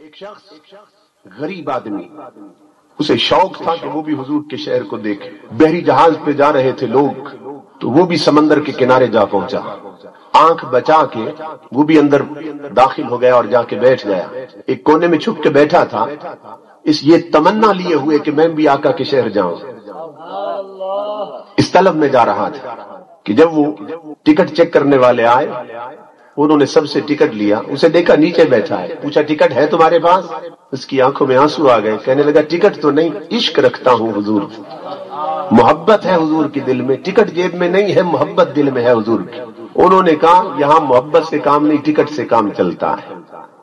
ایک شخص غریب آدمی، اسے شوق تھا کہ وہ بھی حضور کے شہر کو دیکھے۔ بحری جہاز پہ جا رہے تھے لوگ، تو وہ بھی سمندر کے کنارے جا پہنچا، آنکھ بچا کے وہ بھی اندر داخل ہو گیا اور جا کے بیٹھ گیا۔ ایک کونے میں چھپ کے بیٹھا تھا، یہ تمنا لیے ہوئے کہ میں بھی آقا کے شہر جاؤں، اس طلب میں جا رہا تھا کہ جب وہ ٹکٹ چیک کرنے والے آئے، انہوں نے سب سے ٹکٹ لیا، اسے دیکھا نیچے بیٹھا ہے، پوچھا ٹکٹ ہے تمہارے پاس؟ اس کی آنکھوں میں آنسو آ گئے، کہنے لگا ٹکٹ تو نہیں، عشق رکھتا ہوں حضور، محبت ہے حضور کی دل میں، ٹکٹ جیب میں نہیں ہے، محبت دل میں ہے حضور کی۔ انہوں نے کہا یہاں محبت سے کام نہیں، ٹکٹ سے کام چلتا ہے،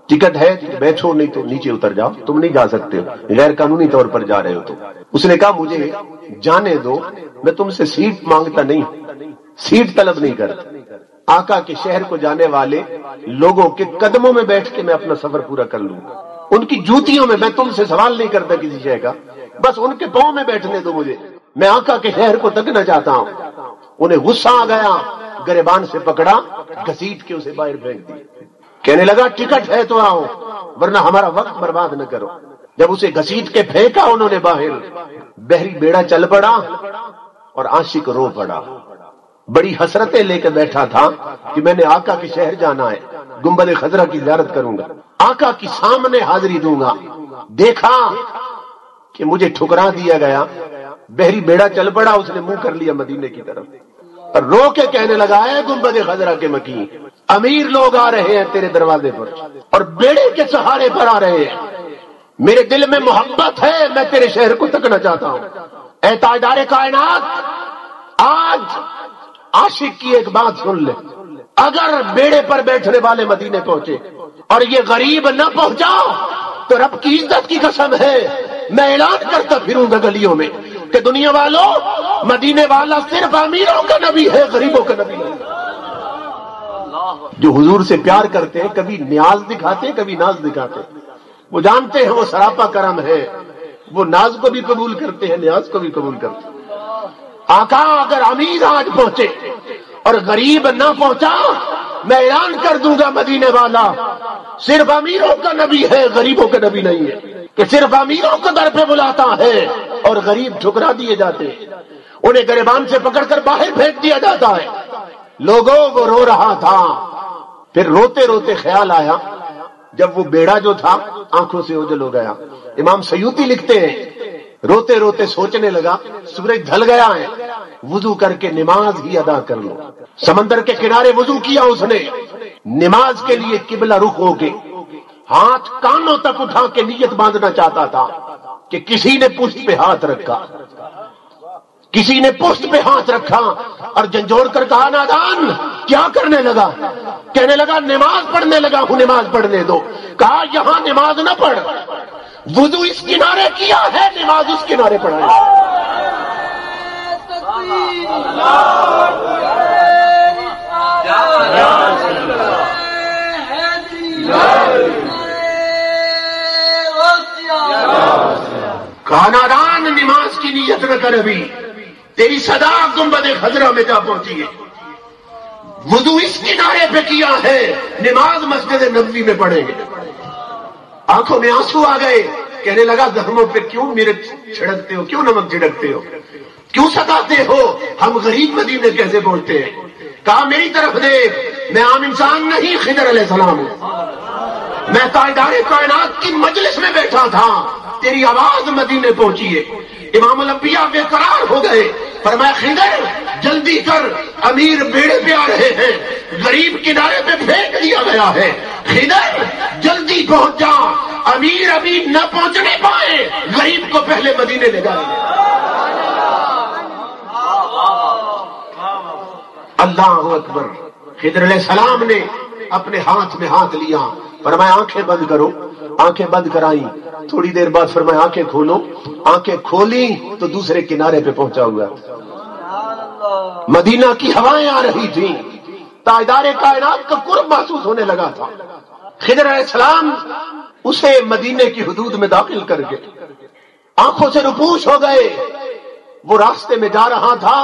ٹکٹ ہے بیٹھو، نہیں تو نیچے اتر جاؤ، تم نہیں جا سکتے، غیر قانونی طور پر جا رہے ہو۔ تو اس نے کہا مجھے جانے دو، میں تم سے سیٹ مانگتا نہیں، سیٹ طلب نہیں کرتا، آقا کے شہر کو جانے والے لوگوں کے قدموں میں بیٹھ کے میں اپنا سفر پورا کر لوں گا، ان کی جوتیوں میں تم سے سوال نہیں کرتا کسی شے کا، بس ان کے پاؤں میں بیٹھنے دو مجھے، میں آقا کے شہر کو تکنا چاہتا ہوں۔ انہیں غصہ آ گیا، گریبان سے پکڑا، گھسیٹ کے اسے باہر پھینک دیا، کہنے لگا ٹکٹ ہے تو آؤ ورنہ ہمارا وقت برباد نہ کرو۔ جب اسے گھسیٹ کے پھینکا انہوں نے باہر، بحری بیڑا چل پڑا اور عاشق رو پڑا، بڑی حسرتیں لے کے بیٹھا تھا کہ میں نے آقا کے شہر جانا ہے، گنبد خضرا کی زیارت کروں گا، آقا کی سامنے حاضری دوں گا، دیکھا کہ مجھے ٹھکرا دیا گیا، بحری بیڑا چل پڑا، اس نے منہ کر لیا مدینے کی طرف اور رو کے کہنے لگا اے گنبد خضرا کے مکی، امیر لوگ آ رہے ہیں تیرے دروازے پر اور بیڑے کے سہارے پر آ رہے ہیں، میرے دل میں محبت ہے، میں تیرے شہر کو تکنا چاہتا ہوں۔ اے تاجدار کائنات، آج عاشق کی ایک بات سن لے، اگر بیڑے پر بیٹھنے والے مدینے پہنچے اور یہ غریب نہ پہنچا تو رب کی عزت کی قسم ہے میں اعلان کرتا پھروں گا گلیوں میں کہ دنیا والوں، مدینے والا صرف امیروں کا نبی ہے، غریبوں کا نبی نہیں۔ جو حضور سے پیار کرتے ہیں کبھی نیاز دکھاتے کبھی ناز دکھاتے، وہ جانتے ہیں وہ سراپا کرم ہے، وہ ناز کو بھی قبول کرتے ہیں، نیاز کو بھی قبول کرتے ہیں۔ آقا اگر امیر آج پہنچے اور غریب نہ پہنچا، میں اعلان کر دوں گا مدینے والا صرف امیروں کا نبی ہے، غریبوں کا نبی نہیں ہے، کہ صرف امیروں کو در پہ بلاتا ہے اور غریب ٹھکرا دیے جاتے ہیں، انہیں گریبان سے پکڑ کر باہر پھینک دیا جاتا ہے۔ لوگوں وہ رو رہا تھا، پھر روتے روتے خیال آیا، جب وہ بیڑا جو تھا آنکھوں سے اوجھل ہو گیا، امام سیوطی لکھتے ہیں روتے روتے سوچنے لگا سورج ڈھل گیا ہے، وضو کر کے نماز ہی ادا کر لو۔ سمندر کے کنارے وضو کیا اس نے، نماز کے لیے قبلہ رخ ہو کے ہاتھ کانوں تک اٹھا کے نیت باندھنا چاہتا تھا کہ کسی نے پشت پہ ہاتھ رکھا، کسی نے پشت پہ ہاتھ رکھا اور جھنجھوڑ کر کہا نادان کیا کرنے لگا؟ کہنے لگا نماز پڑھنے لگا ہوں، نماز پڑھنے دو۔ کہا یہاں نماز نہ پڑھ، وضو اس کنارے کیا ہے، نماز اس کنارے پڑھا ہے۔ کہا نادان نماز کی نیت نہ کر، ابھی تیری صدا گنبد خضرا میں جا پہنچی ہے، وضو اس کنارے پہ کیا ہے، نماز مسجد نبوی میں پڑھیں گے۔ آنکھوں میں آنسو آ گئے، کہنے لگا زخموں پہ کیوں مرچ چھڑکتے ہو، کیوں نمک چھڑکتے ہو، کیوں ستاتے ہو، ہم غریب مدینے کیسے پہنچتے ہیں؟ کہا میری طرف دیکھ، میں عام انسان نہیں، خضر علیہ السلام ہوں، میں تاجدار کائنات کی مجلس میں بیٹھا تھا، تیری آواز مدینے پہنچی ہے۔ امام الانبیاء بے قرار ہو گئے، فرمایا خضر جلدی کر، امیر بیڑے پہ آ رہے ہیں، غریب کنارے پہ پھینک دیا گیا ہے، خضر جلدی پہنچ جا، امیر ابھی نہ پہنچنے پائے، غریب کو پہلے مدینے لے جائیں گے۔ اللہ اکبر۔ خضر علیہ السلام نے اپنے ہاتھ میں ہاتھ لیا، فرمایا آنکھیں بند کرو، آنکھیں بند کرائی، تھوڑی دیر بعد فرمایا آنکھیں کھولو، آنکھیں کھولی تو دوسرے کنارے پہ پہنچا ہوا، مدینہ کی ہوائیں آ رہی تھیں، تاجدار کائنات کا قرب محسوس ہونے لگا تھا۔ خضر علیہ السلام اسے مدینے کی حدود میں داخل کر کے آنکھوں سے روپوش ہو گئے، وہ راستے میں جا رہا تھا،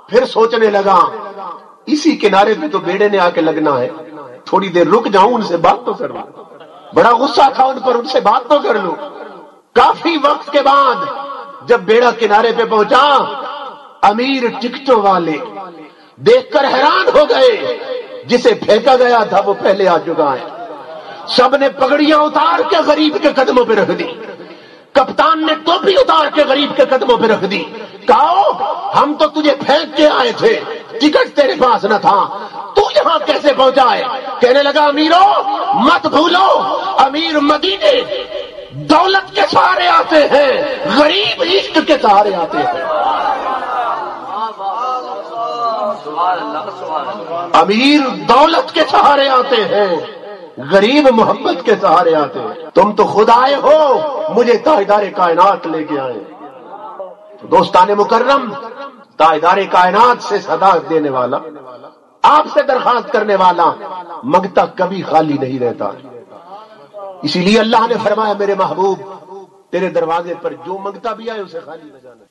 پھر سوچنے لگا اسی کنارے پہ تو بیڑے نے آ کے لگنا ہے، تھوڑی دیر رک جاؤں ان سے بات تو کروں۔ بڑا غصہ تھا ان پر، ان سے بات تو کر لوں۔ کافی وقت کے بعد جب بیڑا کنارے پہ پہنچا، امیر ٹکٹوں والے دیکھ کر حیران ہو گئے، جسے پھینکا گیا تھا وہ پہلے آ چکا ہے۔ سب نے پگڑیاں اتار کے غریب کے قدموں پہ رکھ دی، کپتان نے ٹوپی اتار کے غریب کے قدموں پہ رکھ دی، کہا ہم تو تجھے پھینک کے آئے تھے، ٹکٹ تیرے پاس نہ تھا، تو یہاں کیسے پہنچا ہے؟ کہنے لگا امیرو مت بھولو، امیر مدینے دولت کے سہارے آتے ہیں، غریب عشق کے سہارے آتے ہیں۔ امیر دولت کے سہارے آتے ہیں، غریب محبت کے سہارے آتے ہیں۔ تم تو خود آئے ہو، مجھے تاجدار کائنات لے کے آئے۔ دوستان مکرم، تاجدار کائنات سے صدا دینے والا، آپ سے درخواست کرنے والا، منگتا کبھی خالی نہیں رہتا۔ اسی لیے اللہ نے فرمایا میرے محبوب تیرے دروازے پر جو منگتا بھی آئے اسے خالی نہ جانا۔